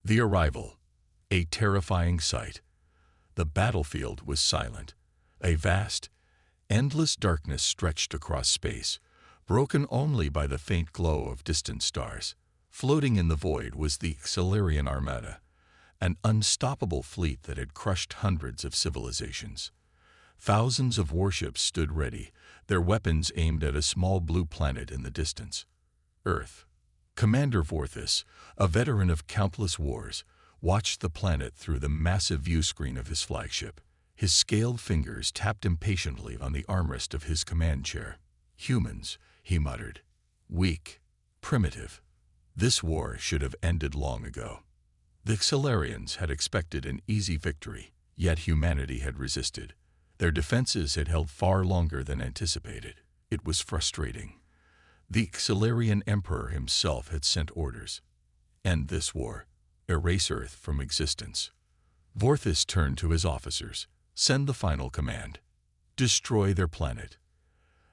The arrival, a terrifying sight. The battlefield was silent. A vast, endless darkness stretched across space, broken only by the faint glow of distant stars. Floating in the void was the Xelarian Armada, an unstoppable fleet that had crushed hundreds of civilizations. Thousands of warships stood ready, their weapons aimed at a small blue planet in the distance. Earth. Commander Vorthis, a veteran of countless wars, watched the planet through the massive viewscreen of his flagship. His scaled fingers tapped impatiently on the armrest of his command chair. Humans, he muttered. Weak. Primitive. This war should have ended long ago. The Xelarians had expected an easy victory, yet humanity had resisted. Their defenses had held far longer than anticipated. It was frustrating. The Xelarian Emperor himself had sent orders. End this war. Erase Earth from existence. Vorthis turned to his officers. Send the final command. Destroy their planet.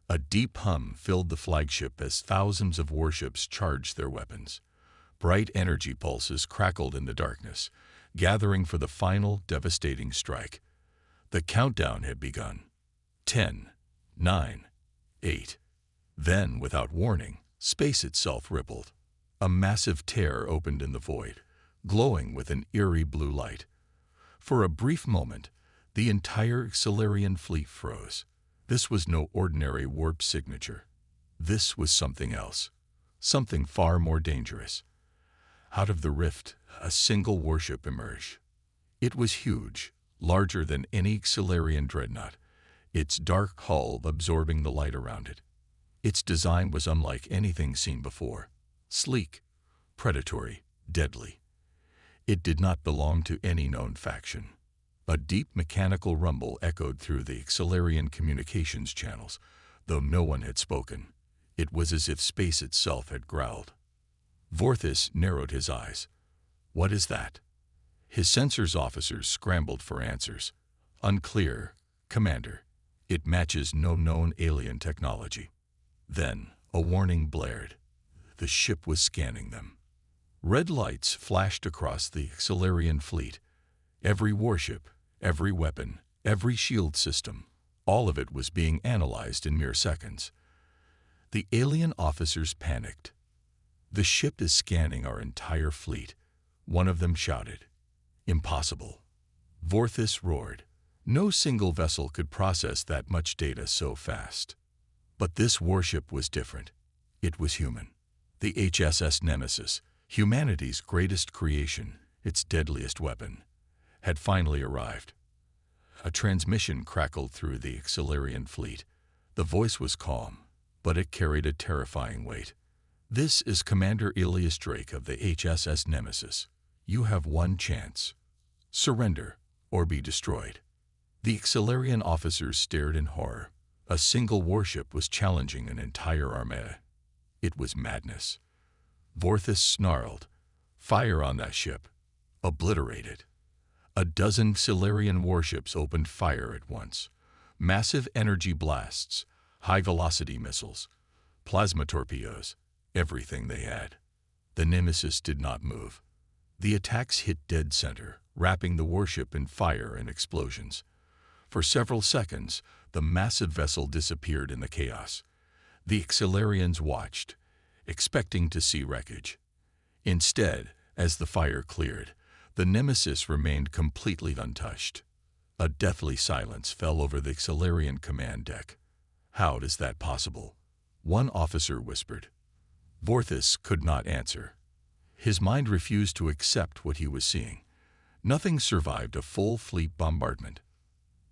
A deep hum filled the flagship as thousands of warships charged their weapons. Bright energy pulses crackled in the darkness, gathering for the final devastating strike. The countdown had begun. 10, 9, 8. Then, without warning, space itself rippled. A massive tear opened in the void, glowing with an eerie blue light. For a brief moment, the entire Xelarian fleet froze. This was no ordinary warp signature. This was something else, something far more dangerous. Out of the rift, a single warship emerged. It was huge, larger than any Xelarian dreadnought, its dark hull absorbing the light around it. Its design was unlike anything seen before. Sleek, predatory, deadly. It did not belong to any known faction. A deep mechanical rumble echoed through the Xelarian communications channels, though no one had spoken. It was as if space itself had growled. Vorthis narrowed his eyes. What is that? His sensors officers scrambled for answers. Unclear, Commander. It matches no known alien technology. Then a warning blared. The ship was scanning them. Red lights flashed across the Xelarian fleet. Every warship, every weapon, every shield system, all of it was being analyzed in mere seconds. The alien officers panicked. The ship is scanning our entire fleet, one of them shouted. Impossible. Vorthis roared. No single vessel could process that much data so fast. But this warship was different. It was human. The HSS Nemesis, humanity's greatest creation, its deadliest weapon, had finally arrived. A transmission crackled through the Xelarian fleet. The voice was calm, but it carried a terrifying weight. This is Commander Ilias Drake of the HSS Nemesis. You have one chance. Surrender, or be destroyed. The Xelarian officers stared in horror. A single warship was challenging an entire armada. It was madness. Vorthis snarled. Fire on that ship. Obliterate it. A dozen Xelarian warships opened fire at once. Massive energy blasts, high-velocity missiles, plasma torpedoes, everything they had. The Nemesis did not move. The attacks hit dead center, wrapping the warship in fire and explosions. For several seconds, the massive vessel disappeared in the chaos. The Xelarians watched, expecting to see wreckage. Instead, as the fire cleared, the Nemesis remained completely untouched. A deathly silence fell over the Xelarian command deck. How is that possible? One officer whispered. Vorthis could not answer. His mind refused to accept what he was seeing. Nothing survived a full fleet bombardment.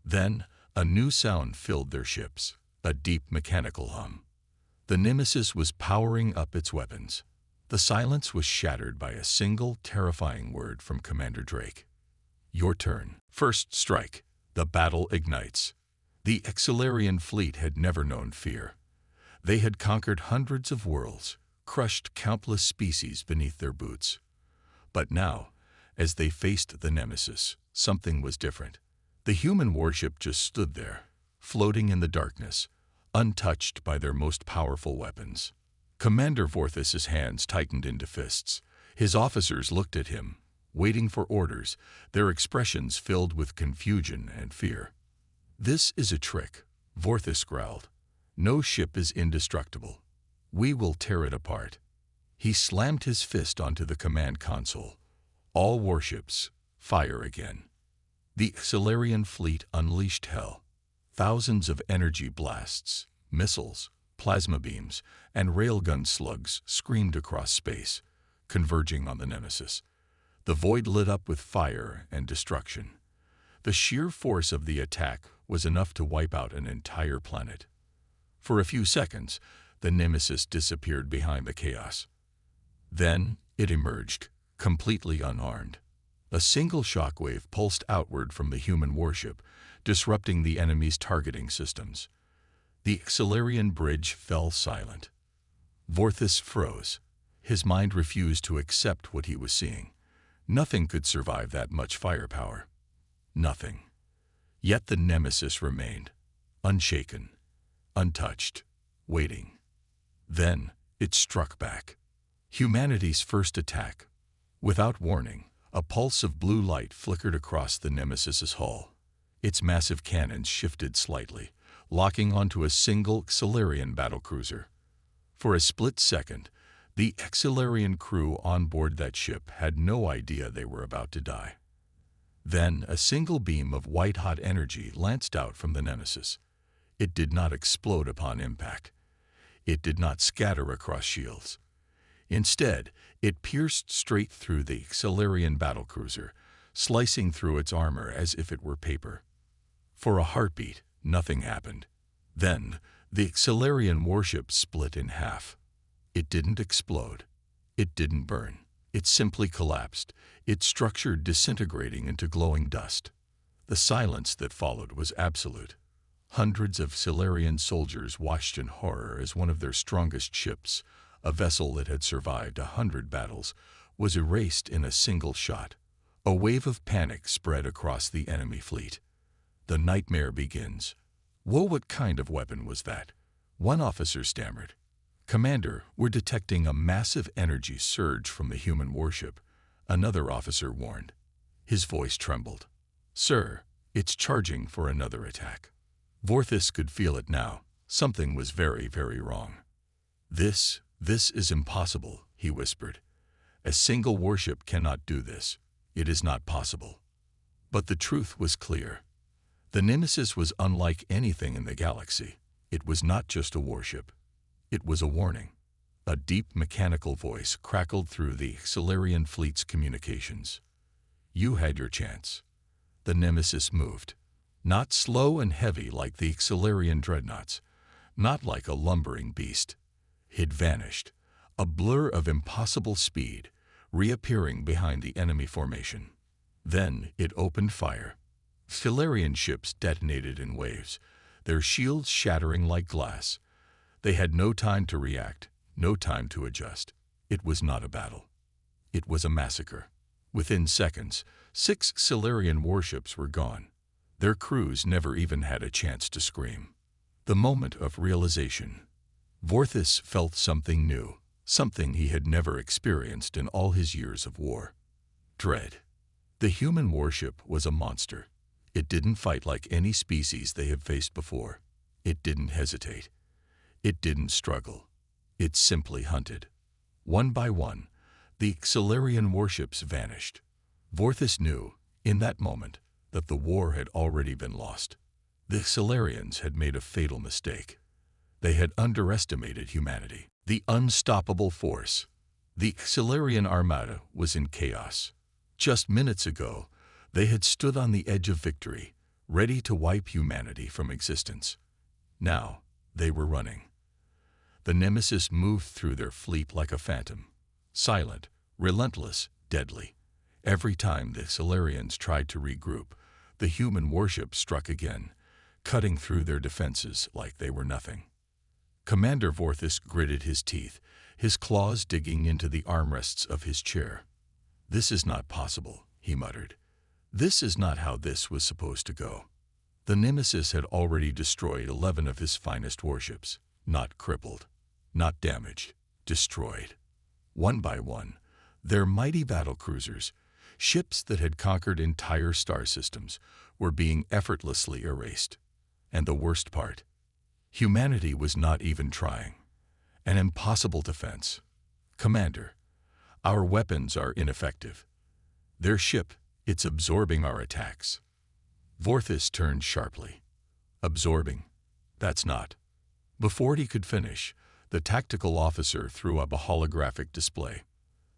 Then, a new sound filled their ships, a deep mechanical hum. The Nemesis was powering up its weapons. The silence was shattered by a single terrifying word from Commander Drake. Your turn. First strike. The battle ignites. The Xelarian fleet had never known fear. They had conquered hundreds of worlds, crushed countless species beneath their boots. But now, as they faced the Nemesis, something was different. The human warship just stood there, floating in the darkness, untouched by their most powerful weapons. Commander Vorthis' hands tightened into fists. His officers looked at him, waiting for orders, their expressions filled with confusion and fear. "This is a trick," Vorthis growled. "No ship is indestructible. We will tear it apart." He slammed his fist onto the command console. "All warships, fire again." The Xelarian fleet unleashed hell. Thousands of energy blasts, missiles, plasma beams, and railgun slugs screamed across space, converging on the Nemesis. The void lit up with fire and destruction. The sheer force of the attack was enough to wipe out an entire planet. For a few seconds, the Nemesis disappeared behind the chaos. Then it emerged, completely unarmed. A single shockwave pulsed outward from the human warship, disrupting the enemy's targeting systems. The Xelarian bridge fell silent. Vorthis froze. His mind refused to accept what he was seeing. Nothing could survive that much firepower. Nothing. Yet the Nemesis remained, unshaken, untouched, waiting. Then it struck back. Humanity's first attack. Without warning, a pulse of blue light flickered across the Nemesis's hull. Its massive cannons shifted slightly, locking onto a single Xelarian battlecruiser. For a split second, the Xelarian crew on board that ship had no idea they were about to die. Then a single beam of white-hot energy lanced out from the Nemesis. It did not explode upon impact. It did not scatter across shields. Instead, it pierced straight through the Xelarian battlecruiser, slicing through its armor as if it were paper. For a heartbeat, nothing happened. Then, the Xelarian warship split in half. It didn't explode. It didn't burn. It simply collapsed, its structure disintegrating into glowing dust. The silence that followed was absolute. Hundreds of Xelarian soldiers watched in horror as one of their strongest ships, a vessel that had survived 100 battles, was erased in a single shot. A wave of panic spread across the enemy fleet. The nightmare begins. "Whoa, what kind of weapon was that?" One officer stammered. "Commander, we're detecting a massive energy surge from the human warship," another officer warned. His voice trembled. "Sir, it's charging for another attack." Vorthis could feel it now. Something was very, very wrong. This is impossible," he whispered. "A single warship cannot do this. It is not possible." But the truth was clear. The Nemesis was unlike anything in the galaxy. It was not just a warship. It was a warning. A deep mechanical voice crackled through the Xelarian fleet's communications. "You had your chance." The Nemesis moved. Not slow and heavy like the Xelarian dreadnoughts. Not like a lumbering beast. It vanished, a blur of impossible speed, reappearing behind the enemy formation. Then it opened fire. Xelarian ships detonated in waves, their shields shattering like glass. They had no time to react, no time to adjust. It was not a battle. It was a massacre. Within seconds, 6 Xelarian warships were gone. Their crews never even had a chance to scream. The moment of realization. Vorthis felt something new, something he had never experienced in all his years of war. Dread. The human warship was a monster. It didn't fight like any species they had faced before. It didn't hesitate. It didn't struggle. It simply hunted. One by one, the Xelarian warships vanished. Vorthis knew, in that moment, that the war had already been lost. The Xelarians had made a fatal mistake. They had underestimated humanity. The unstoppable force. The Xelarian armada was in chaos. Just minutes ago, they had stood on the edge of victory, ready to wipe humanity from existence. Now, they were running. The Nemesis moved through their fleet like a phantom, silent, relentless, deadly. Every time the Xelarians tried to regroup, the human warship struck again, cutting through their defenses like they were nothing. Commander Vorthis gritted his teeth, his claws digging into the armrests of his chair. "This is not possible," he muttered. "This is not how this was supposed to go." The Nemesis had already destroyed 11 of his finest warships, not crippled, not damaged, destroyed. One by one, their mighty battlecruisers, Ships that had conquered entire star systems were being effortlessly erased. And the worst part, humanity was not even trying. An impossible defense. Commander, our weapons are ineffective. Their ship, it's absorbing our attacks. Vorthis turned sharply. Absorbing? That's not. Before he could finish, the tactical officer threw up a holographic display.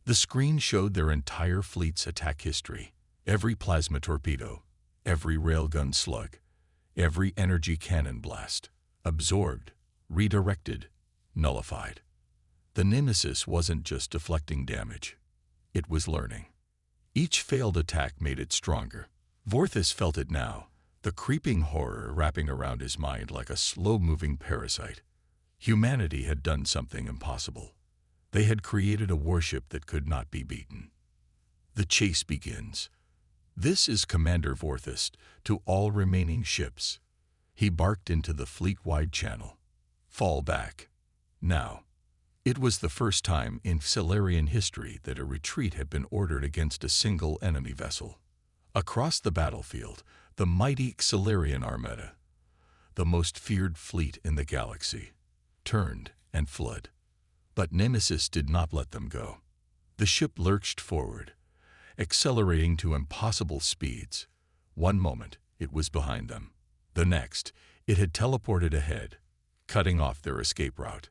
The screen showed their entire fleet's attack history. Every plasma torpedo, every railgun slug, every energy cannon blast. Absorbed, redirected, nullified. The Nemesis wasn't just deflecting damage. It was learning. Each failed attack made it stronger. Vorthis felt it now, the creeping horror wrapping around his mind like a slow-moving parasite. Humanity had done something impossible. They had created a warship that could not be beaten. The chase begins. This is Commander Vorthis to all remaining ships. He barked into the fleet-wide channel. Fall back. Now. It was the first time in Xelarian history that a retreat had been ordered against a single enemy vessel. Across the battlefield, the mighty Xelarian armada, the most feared fleet in the galaxy, turned and fled. But Nemesis did not let them go. The ship lurched forward, accelerating to impossible speeds. One moment, it was behind them. The next, it had teleported ahead, cutting off their escape route.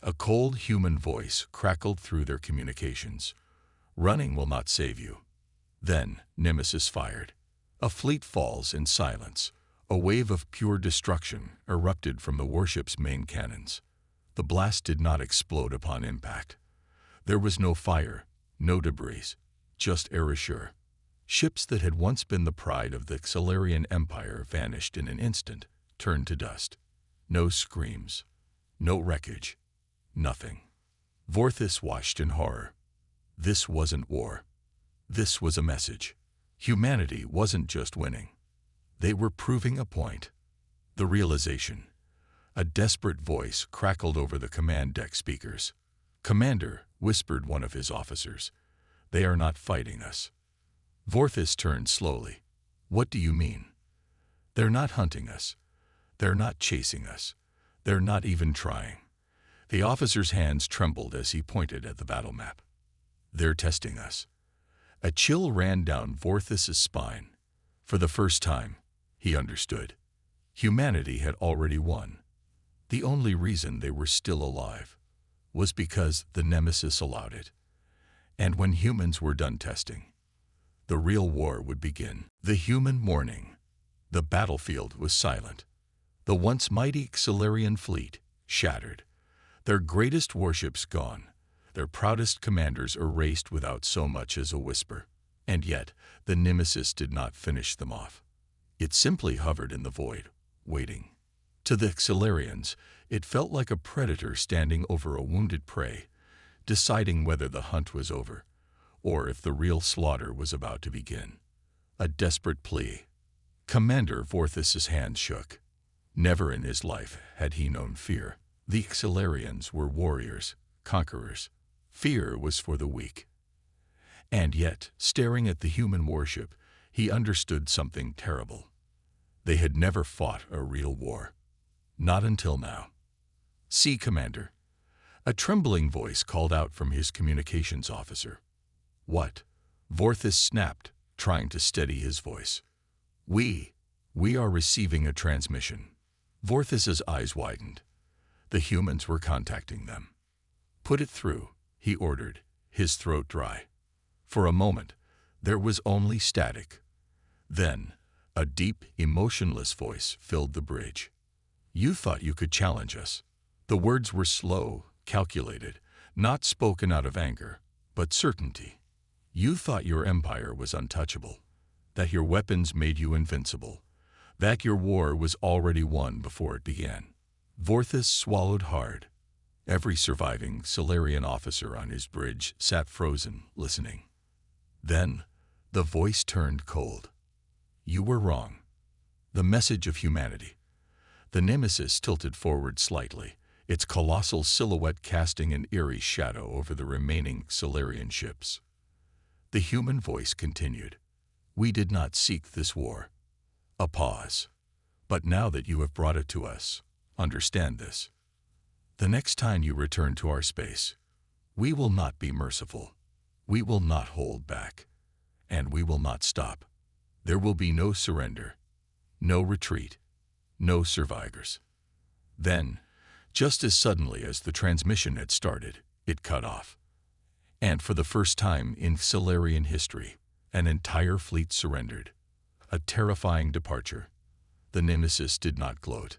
A cold human voice crackled through their communications. Running will not save you. Then Nemesis fired. A fleet falls in silence. A wave of pure destruction erupted from the warship's main cannons. The blast did not explode upon impact. There was no fire, no debris, just erasure. Ships that had once been the pride of the Xelarian Empire vanished in an instant, turned to dust. No screams, no wreckage. Nothing. Vorthis watched in horror. This wasn't war. This was a message. Humanity wasn't just winning. They were proving a point. The realization. A desperate voice crackled over the command deck speakers. "Commander," whispered one of his officers, "they are not fighting us." Vorthis turned slowly. "What do you mean?" "They're not hunting us. They're not chasing us. They're not even trying." The officer's hands trembled as he pointed at the battle map. "They're testing us." A chill ran down Vorthis's spine. For the first time, he understood. Humanity had already won. The only reason they were still alive was because the Nemesis allowed it. And when humans were done testing, the real war would begin. The human morning. The battlefield was silent. The once mighty Xelarian fleet shattered. Their greatest warships gone, their proudest commanders erased without so much as a whisper. And yet, the Nemesis did not finish them off. It simply hovered in the void, waiting. To the Xelarians, it felt like a predator standing over a wounded prey, deciding whether the hunt was over, or if the real slaughter was about to begin. A desperate plea. Commander Vorthis's hand shook. Never in his life had he known fear. The Xelarians were warriors, conquerors. Fear was for the weak. And yet, staring at the human warship, he understood something terrible. They had never fought a real war. Not until now. "See, Commander." A trembling voice called out from his communications officer. "What?" Vorthis snapped, trying to steady his voice. We are receiving a transmission." Vorthis's eyes widened. The humans were contacting them. "Put it through," he ordered, his throat dry. For a moment, there was only static. Then, a deep, emotionless voice filled the bridge. "You thought you could challenge us." The words were slow, calculated, not spoken out of anger, but certainty. "You thought your empire was untouchable, that your weapons made you invincible, that your war was already won before it began." Vorthis swallowed hard. Every surviving Xelarian officer on his bridge sat frozen, listening. Then, the voice turned cold. "You were wrong." The message of humanity. The Nemesis tilted forward slightly, its colossal silhouette casting an eerie shadow over the remaining Xelarian ships. The human voice continued. We did not seek this war. A pause. But now that you have brought it to us, understand this. The next time you return to our space, we will not be merciful. We will not hold back. And we will not stop. There will be no surrender, no retreat, no survivors. Then, just as suddenly as the transmission had started, it cut off. And for the first time in Xelarian history, an entire fleet surrendered. A terrifying departure. The Nemesis did not gloat.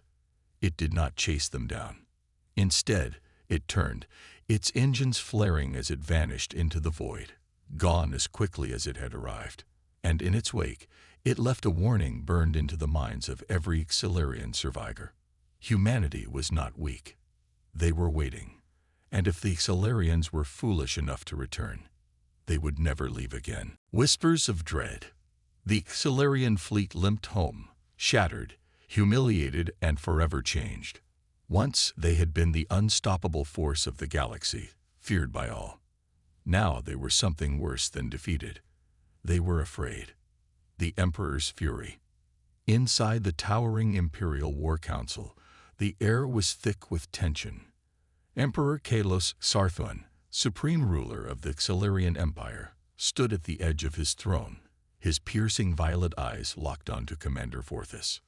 It did not chase them down. Instead, it turned, its engines flaring as it vanished into the void, gone as quickly as it had arrived. And in its wake, it left a warning burned into the minds of every Xelarian survivor. Humanity was not weak. They were waiting. And if the Xelarians were foolish enough to return, they would never leave again. Whispers of dread. The Xelarian fleet limped home, shattered, humiliated, and forever changed. Once they had been the unstoppable force of the galaxy, feared by all. Now they were something worse than defeated. They were afraid. The Emperor's fury. Inside the towering Imperial War Council, the air was thick with tension. Emperor Kalos Sarthun, supreme ruler of the Xelarian Empire, stood at the edge of his throne, his piercing violet eyes locked onto Commander Vorthis.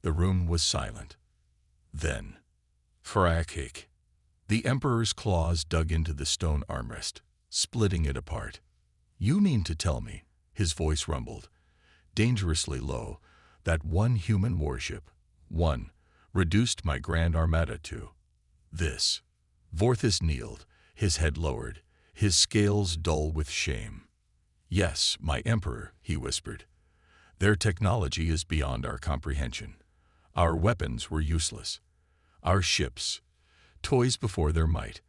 The room was silent. Then, crack. The Emperor's claws dug into the stone armrest, splitting it apart. You mean to tell me, his voice rumbled, dangerously low, that one human warship, one, reduced my grand armada to this. Vorthis kneeled, his head lowered, his scales dull with shame. Yes, my Emperor, he whispered. Their technology is beyond our comprehension. Our weapons were useless. Our ships, toys before their might.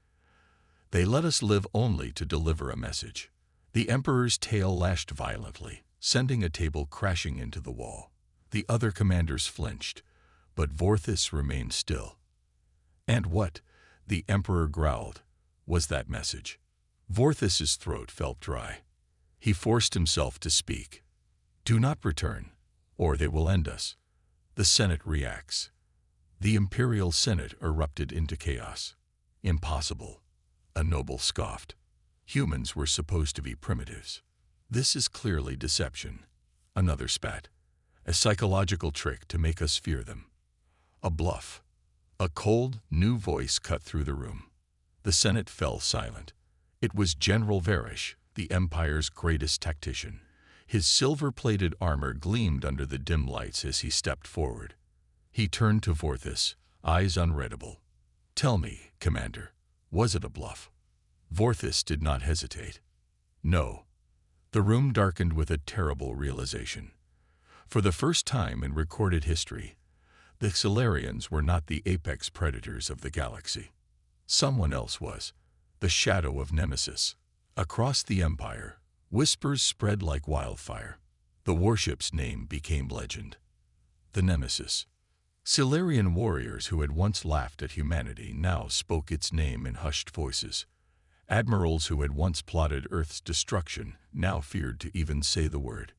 They let us live only to deliver a message. The Emperor's tail lashed violently, sending a table crashing into the wall. The other commanders flinched, but Vorthis remained still. And what, the Emperor growled, was that message? Vorthis's throat felt dry. He forced himself to speak. Do not return, or they will end us. The Senate reacts. The Imperial Senate erupted into chaos. Impossible, a noble scoffed. Humans were supposed to be primitives. This is clearly deception. Another spat. A psychological trick to make us fear them. A bluff. A cold, new voice cut through the room. The Senate fell silent. It was General Varish, the Empire's greatest tactician. His silver-plated armor gleamed under the dim lights as he stepped forward. He turned to Vorthis, eyes unreadable. Tell me, Commander, was it a bluff? Vorthis did not hesitate. No. The room darkened with a terrible realization. For the first time in recorded history, the Xelarians were not the apex predators of the galaxy. Someone else was, the shadow of Nemesis. Across the Empire, whispers spread like wildfire. The warship's name became legend. The Nemesis. Xelarian warriors who had once laughed at humanity now spoke its name in hushed voices. Admirals who had once plotted Earth's destruction now feared to even say the word.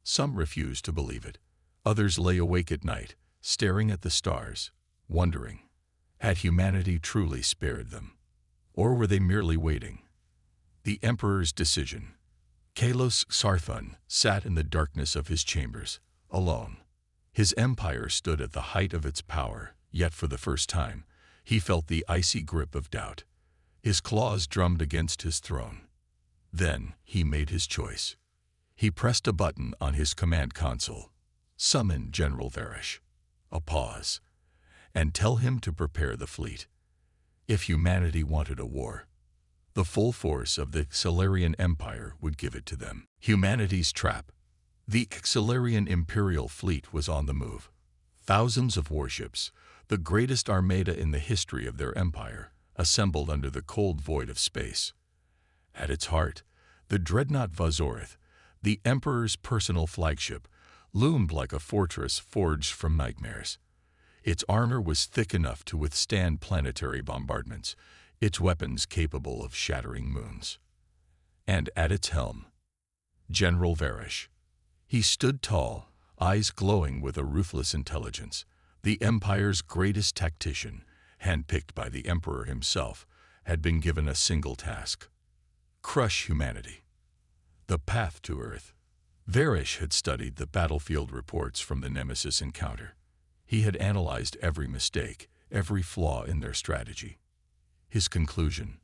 Some refused to believe it. Others lay awake at night, staring at the stars, wondering, had humanity truly spared them? Or were they merely waiting? The Emperor's decision. Kalos Sarthun sat in the darkness of his chambers, alone. His empire stood at the height of its power, yet for the first time, he felt the icy grip of doubt. His claws drummed against his throne. Then he made his choice. He pressed a button on his command console. Summon General Varish. A pause. And tell him to prepare the fleet. If humanity wanted a war, the full force of the Xelarian Empire would give it to them. Humanity's trap. The Xelarian Imperial fleet was on the move. Thousands of warships, the greatest armada in the history of their empire, assembled under the cold void of space. At its heart, the dreadnought Vazorith, the Emperor's personal flagship, loomed like a fortress forged from nightmares. Its armor was thick enough to withstand planetary bombardments, its weapons capable of shattering moons. And at its helm, General Varish. He stood tall, eyes glowing with a ruthless intelligence. The Empire's greatest tactician, handpicked by the Emperor himself, had been given a single task: crush humanity. The path to Earth. Varish had studied the battlefield reports from the Nemesis encounter. He had analyzed every mistake, every flaw in their strategy. His conclusion: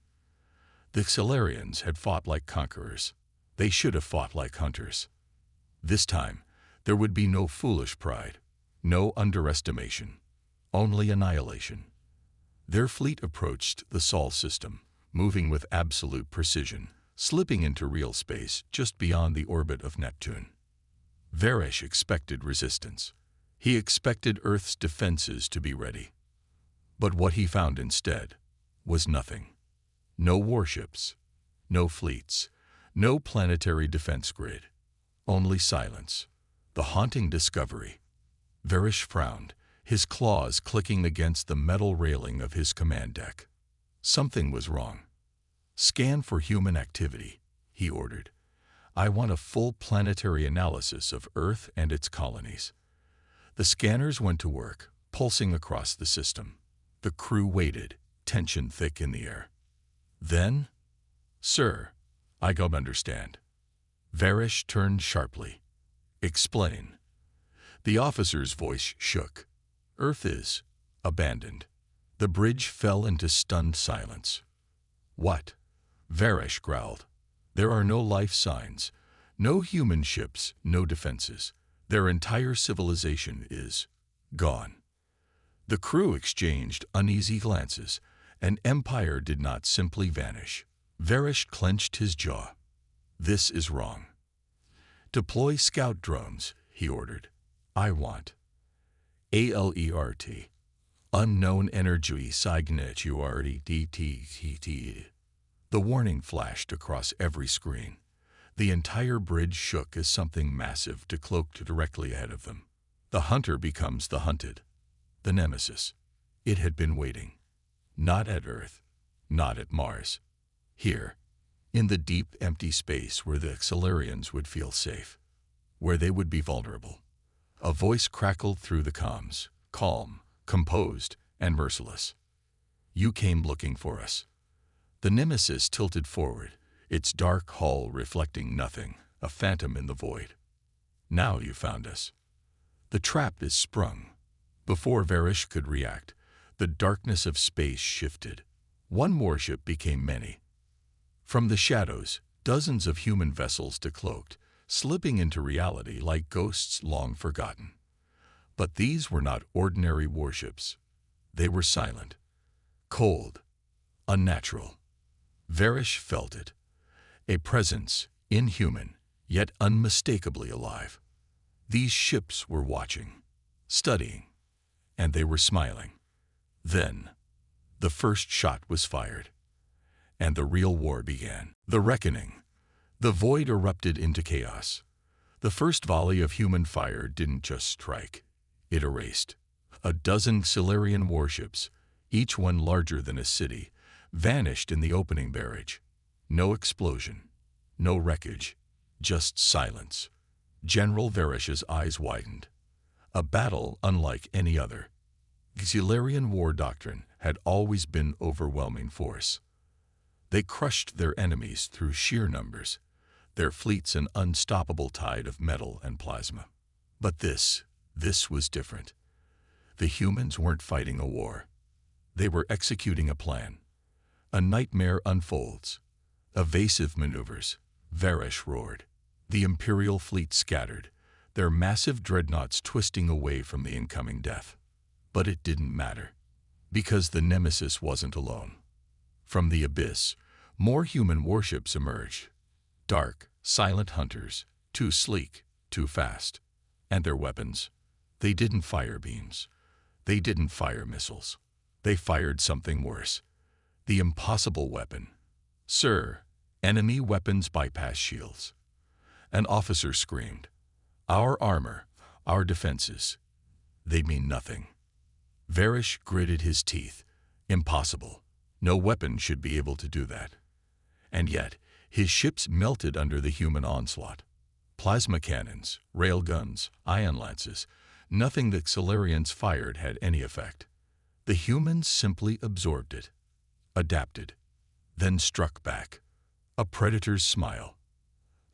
the Xelarians had fought like conquerors. They should have fought like hunters. This time, there would be no foolish pride, no underestimation, only annihilation. Their fleet approached the Sol system, moving with absolute precision, slipping into real space just beyond the orbit of Neptune. Varish expected resistance. He expected Earth's defenses to be ready. But what he found instead was nothing. No warships, no fleets, no planetary defense grid. Only silence. The haunting discovery. Varish frowned, his claws clicking against the metal railing of his command deck. Something was wrong. "Scan for human activity," he ordered. "I want a full planetary analysis of Earth and its colonies." The scanners went to work, pulsing across the system. The crew waited, tension thick in the air. Then, "Sir, I don't understand." Varish turned sharply. "Explain." The officer's voice shook. "Earth is abandoned." The bridge fell into stunned silence. "What?" Varish growled. "There are no life signs, no human ships, no defenses. Their entire civilization is gone." The crew exchanged uneasy glances. An empire did not simply vanish. Varish clenched his jaw. "This is wrong." "Deploy scout drones," he ordered. "I want ALERT. Unknown energy signature DTT. The warning flashed across every screen. The entire bridge shook as something massive decloaked directly ahead of them. The hunter becomes the hunted. The Nemesis. It had been waiting. Not at Earth, not at Mars. Here, in the deep, empty space where the Xelarians would feel safe, where they would be vulnerable. A voice crackled through the comms, calm, composed, and merciless. "You came looking for us." The Nemesis tilted forward, its dark hull reflecting nothing, a phantom in the void. "Now you found us." The trap is sprung. Before Varish could react, the darkness of space shifted. One warship became many. From the shadows, dozens of human vessels decloaked, slipping into reality like ghosts long forgotten. But these were not ordinary warships. They were silent, cold, unnatural. Varish felt it. A presence, inhuman, yet unmistakably alive. These ships were watching, studying, and they were smiling. Then, the first shot was fired, and the real war began. The reckoning. The void erupted into chaos. The first volley of human fire didn't just strike. It erased. A dozen Xelarian warships, each one larger than a city, vanished in the opening barrage. No explosion, no wreckage, just silence. General Varish's eyes widened. A battle unlike any other. Xelarian war doctrine had always been overwhelming force. They crushed their enemies through sheer numbers, their fleets an unstoppable tide of metal and plasma. But this was different. The humans weren't fighting a war. They were executing a plan. A nightmare unfolds. Evasive maneuvers. Varish roared. The Imperial fleet scattered, their massive dreadnoughts twisting away from the incoming death. But it didn't matter, because the Nemesis wasn't alone. From the abyss, more human warships emerged. Dark, silent hunters, too sleek, too fast. And their weapons? They didn't fire beams. They didn't fire missiles. They fired something worse. The impossible weapon. "Sir, enemy weapons bypass shields." An officer screamed. "Our armor, our defenses, they mean nothing." Varish gritted his teeth. Impossible. No weapon should be able to do that. And yet, his ships melted under the human onslaught. Plasma cannons, railguns, ion lances, nothing the Xelarians fired had any effect. The humans simply absorbed it, adapted, then struck back. A predator's smile.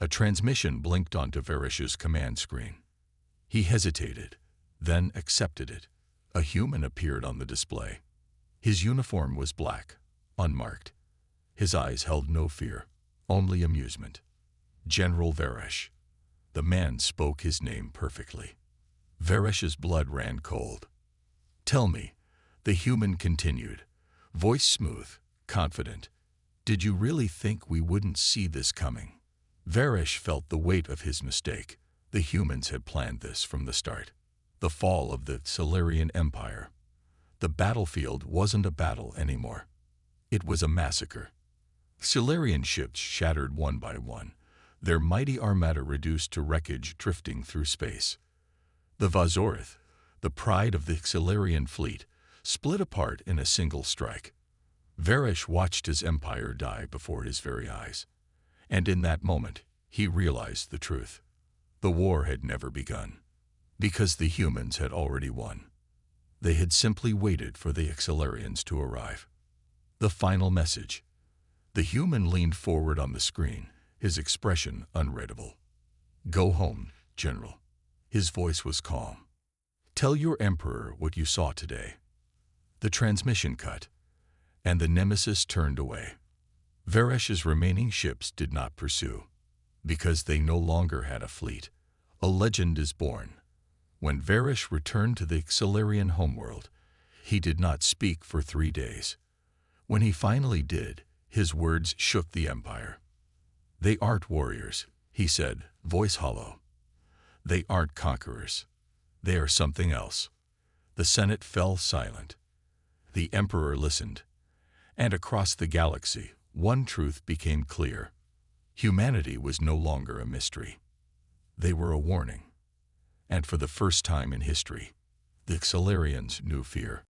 A transmission blinked onto Varish's command screen. He hesitated, then accepted it. A human appeared on the display. His uniform was black, unmarked. His eyes held no fear, only amusement. General Varish. The man spoke his name perfectly. Varish's blood ran cold. "Tell me," the human continued, voice smooth, confident, "did you really think we wouldn't see this coming?" Varish felt the weight of his mistake. The humans had planned this from the start. The fall of the Xelarian Empire. The battlefield wasn't a battle anymore. It was a massacre. Xelarian ships shattered one by one, their mighty armada reduced to wreckage drifting through space. The Vazorith, the pride of the Xelarian fleet, split apart in a single strike. Varish watched his empire die before his very eyes. And in that moment, he realized the truth. The war had never begun, because the humans had already won. They had simply waited for the Xelarians to arrive. The final message. The human leaned forward on the screen, his expression unreadable. "Go home, General." His voice was calm. "Tell your emperor what you saw today." The transmission cut, and the nemesis turned away. Varish's remaining ships did not pursue, because they no longer had a fleet. A legend is born. When Varish returned to the Xelarian homeworld, he did not speak for 3 days. When he finally did, his words shook the empire. "They aren't warriors," he said, voice hollow. "They aren't conquerors. They are something else." The Senate fell silent. The emperor listened. And across the galaxy, one truth became clear. Humanity was no longer a mystery. They were a warning. And for the first time in history, the Xelarians knew fear.